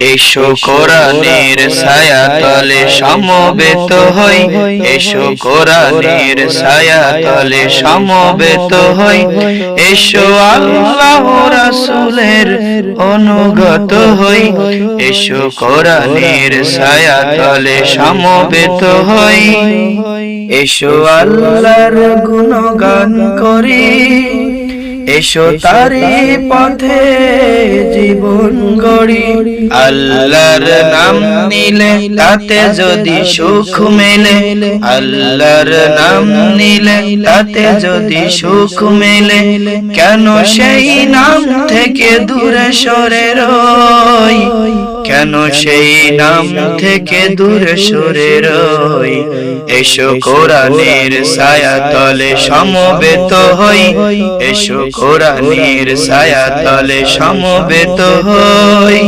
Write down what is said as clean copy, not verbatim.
এসো কোরআনের ছায়াতলে সমবেত হই, এসো কোরআনের ছায়াতলে সমবেত হই, এসো আল্লাহ রাসূলের অনুগত হই, এসো কোরআনের ছায়াতলে সমবেত হই, এসো আল্লাহর গুণগান করি, এসো তারি পথে জীবন গড়ি। আল্লাহর নাম নিলে তাতে যদি সুখ মেলে, আল্লাহর নাম নিলে তাতে যদি সুখ মেলে, কেন সেই নাম থেকে দূরে সরে রই, কেন সেই নাম থেকে দূরে সরে রই। এসো কোরআনের ছায়াতলে সমবেত হই, এসো কোরআনের ছায়াতলে সমবেত হই।